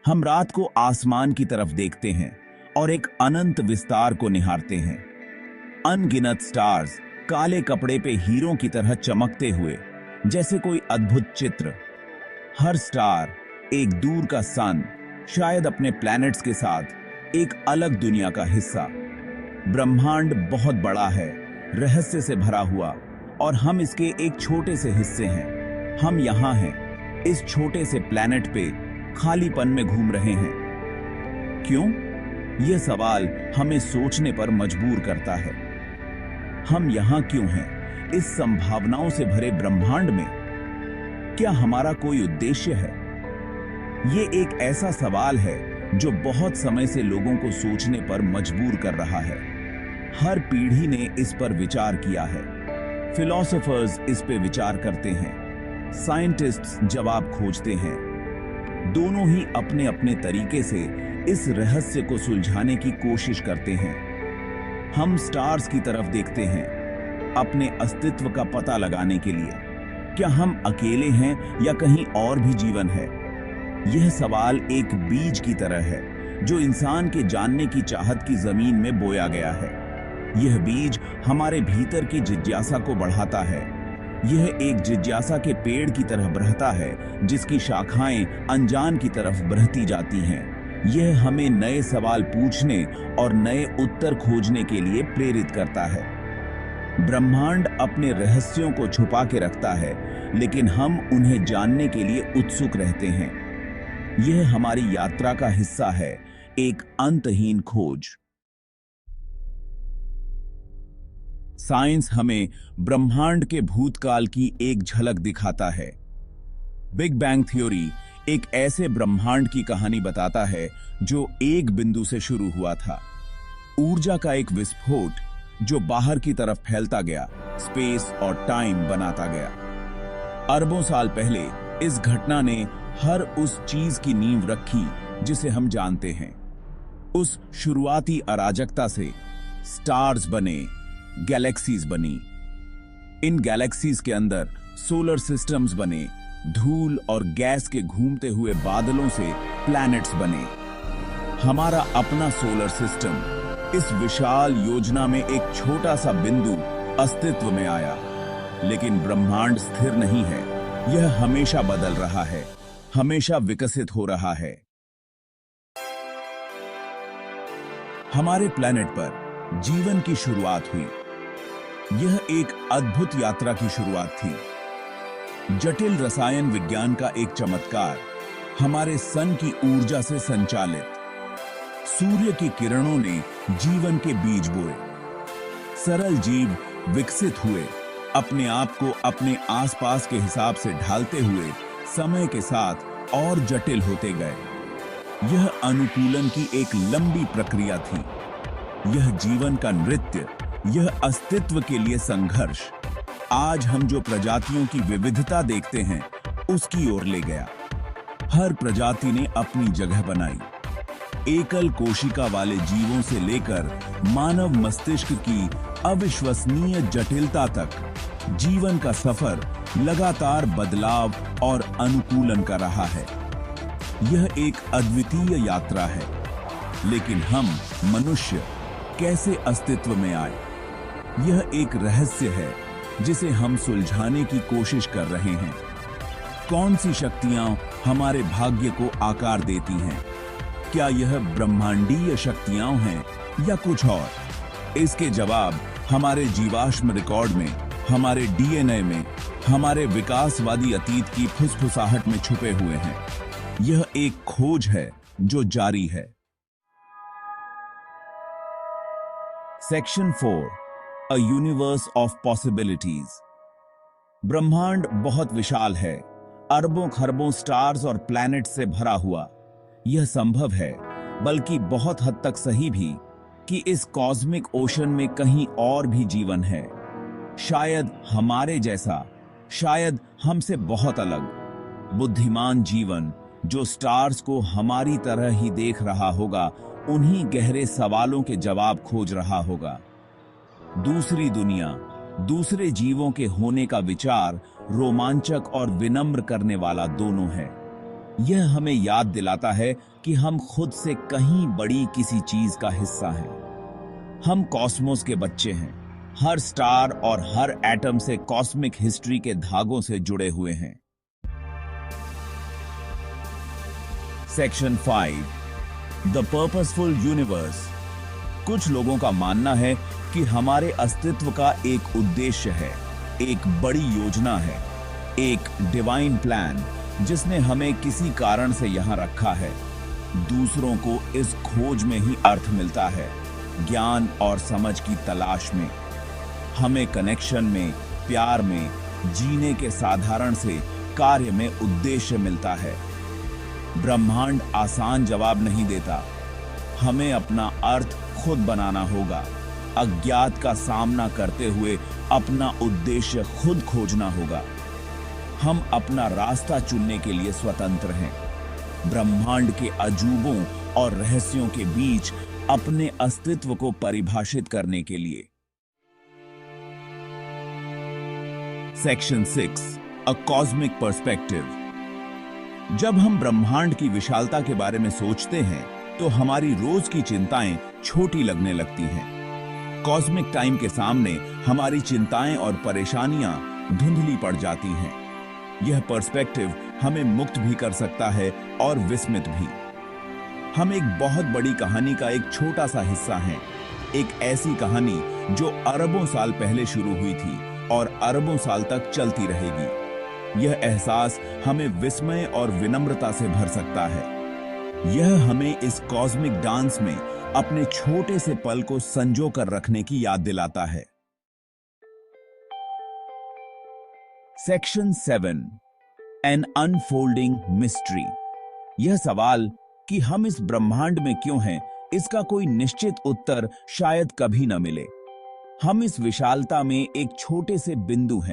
हम रात को आसमान की तरफ देखते हैं और एक अनंत विस्तार को निहारते हैं। अनगिनत स्टार्स काले कपड़े पे हीरों की तरह चमकते हुए, जैसे कोई अद्भुत चित्र। हर स्टार एक दूर का सन, शायद अपने प्लैनेट्स के साथ एक अलग दुनिया का हिस्सा। ब्रह्मांड बहुत बड़ा है, रहस्य से भरा हुआ, और हम इसके एक छोटे से हिस्से हैं। हम यहाँ हैं, इस छोटे से प्लैनेट पे खालीपन में घूम रहे हैं। क्यों? यह सवाल हमें सोचने पर मजबूर करता है। हम यहाँ क्यों हैं, इस संभावनाओं से भरे ब्रह्मांड में? क्या हमारा कोई उद्देश्य है? ये एक ऐसा सवाल है जो बहुत समय से लोगों को सोचने पर मजबूर कर रहा है। हर पीढ़ी ने इस पर विचार किया है। फिलोसोफर्स इस पे विचार करते हैं, साइंटिस्ट्स जवाब खोजते हैं। दोनों ही अपने अपने तरीके से इस रहस्य को सुलझाने की कोशिश करते हैं। हम स्टार्स की तरफ देखते हैं, अपने अस्तित्व का पता लगाने के लिए। क्या हम अकेले हैं या कहीं और भी जीवन है? यह सवाल एक बीज की तरह है जो इंसान के जानने की चाहत की जमीन में बोया गया है। यह बीज हमारे भीतर की जिज्ञासा को बढ़ाता है। यह एक जिज्ञासा के पेड़ की तरह बढ़ता है, जिसकी शाखाएं अनजान की तरफ बढ़ती जाती हैं। यह हमें नए सवाल पूछने और नए उत्तर खोजने के लिए प्रेरित करता है। ब्रह्मांड अपने रहस्यों को छुपा के रखता है, लेकिन हम उन्हें जानने के लिए उत्सुक रहते हैं। यह हमारी यात्रा का हिस्सा है, एक अंतहीन खोज। साइंस हमें ब्रह्मांड के भूतकाल की एक झलक दिखाता है। बिग बैंग थ्योरी एक ऐसे ब्रह्मांड की कहानी बताता है जो एक बिंदु से शुरू हुआ था। ऊर्जा का एक विस्फोट जो बाहर की तरफ फैलता गया, स्पेस और टाइम बनाता गया। अरबों साल पहले इस घटना ने हर उस चीज की नींव रखी जिसे हम जानते हैं। उस शुरुआती अराजकता से स्टार्स बने, गैलेक्सीज बनी। इन गैलेक्सीज के अंदर सोलर सिस्टम्स बने, धूल और गैस के घूमते हुए बादलों से प्लैनेट्स बने। हमारा अपना सोलर सिस्टम इस विशाल योजना में एक छोटा सा बिंदु अस्तित्व में आया। लेकिन ब्रह्मांड स्थिर नहीं है, यह हमेशा बदल रहा है, हमेशा विकसित हो रहा है। हमारे प्लैनेट पर जीवन की शुरुआत हुई। यह एक अद्भुत यात्रा की शुरुआत थी। जटिल रसायन विज्ञान का एक चमत्कार, हमारे सन की ऊर्जा से संचालित। सूर्य की किरणों ने जीवन के बीज बोए। सरल जीव विकसित हुए, अपने आप को अपने आसपास के हिसाब से ढालते हुए समय के साथ और जटिल होते गए। यह अनुकूलन की एक लंबी प्रक्रिया थी। यह जीवन का नृत्य, यह अस्तित्व के लिए संघर्ष आज हम जो प्रजातियों की विविधता देखते हैं उसकी ओर ले गया। हर प्रजाति ने अपनी जगह बनाई। एकल कोशिका वाले जीवों से लेकर मानव मस्तिष्क की अविश्वसनीय जटिलता तक, जीवन का सफर लगातार बदलाव और अनुकूलन का रहा है। यह एक अद्वितीय यात्रा है। लेकिन हम मनुष्य कैसे अस्तित्व में आए? यह एक रहस्य है जिसे हम सुलझाने की कोशिश कर रहे हैं। कौन सी शक्तियां हमारे भाग्य को आकार देती हैं? क्या यह ब्रह्मांडीय शक्तियां हैं या कुछ और? इसके जवाब हमारे जीवाश्म रिकॉर्ड में, हमारे डीएनए में, हमारे विकासवादी अतीत की फुसफुसाहट में छुपे हुए हैं। यह एक खोज है जो जारी है। Section 4, A Universe of Possibilities। ब्रह्मांड बहुत विशाल है, अरबों खरबों स्टार्स और प्लैनेट से भरा हुआ। यह संभव है, बल्कि बहुत हद तक सही भी, कि इस कॉस्मिक ओशन में कहीं और भी जीवन है। शायद हमारे जैसा, शायद हमसे बहुत अलग। बुद्धिमान जीवन जो स्टार्स को हमारी तरह ही देख रहा होगा, उन्हीं गहरे सवालों के जवाब खोज रहा होगा। दूसरी दुनिया, दूसरे जीवों के होने का विचार रोमांचक और विनम्र करने वाला दोनों है। यह हमें याद दिलाता है कि हम खुद से कहीं बड़ी किसी चीज का हिस्सा हैं। हम कॉस्मोस के बच्चे हैं। हर स्टार और हर एटम से कॉस्मिक हिस्ट्री के धागों से जुड़े हुए हैं। Section 5 the purposeful universe. कुछ लोगों का मानना है कि हमारे अस्तित्व का एक उद्देश्य है, एक बड़ी योजना है, एक डिवाइन प्लान जिसने हमें किसी कारण से यहां रखा है। दूसरों को इस खोज में ही अर्थ मिलता है, ज्ञान और समझ की तलाश में। हमें कनेक्शन में, प्यार में, जीने के साधारण से कार्य में उद्देश्य मिलता है। ब्रह्मांड आसान जवाब नहीं देता। हमें अपना अर्थ खुद बनाना होगा। अज्ञात का सामना करते हुए अपना उद्देश्य खुद खोजना होगा। हम अपना रास्ता चुनने के लिए स्वतंत्र हैं। ब्रह्मांड के अजूबों और रहस्यों के बीच अपने अस्तित्व को परिभाषित करने के लिए। सेक्शन 6 अ कॉस्मिक पर्सपेक्टिव। जब हम ब्रह्मांड की विशालता के बारे में सोचते हैं तो हमारी रोज की चिंताएं छोटी लगने लगती हैं। कॉस्मिक टाइम के सामने हमारी चिंताएं और परेशानियां धुंधली पड़ जाती हैं। यह पर्सपेक्टिव हमें मुक्त भी कर सकता है और विस्मित भी। हम एक बहुत बड़ी कहानी का एक छोटा सा हिस्सा हैं। एक ऐसी कहानी जो अरबों साल पहले शुरू हुई थी और अरबों साल तक चलती रहेगी। यह एहसास हमें विस्मय और विनम्रता से भर सकता है। यह हमें इस कॉस्मिक डांस में अपने छोटे से पल को संजो कर रखने की याद दिलाता है। Section 7 an unfolding mystery. यह सवाल कि हम इस ब्रह्मांड में क्यों हैं, इसका कोई निश्चित उत्तर शायद कभी न मिले। हम इस विशालता में एक छोटे से बिंदु हैं।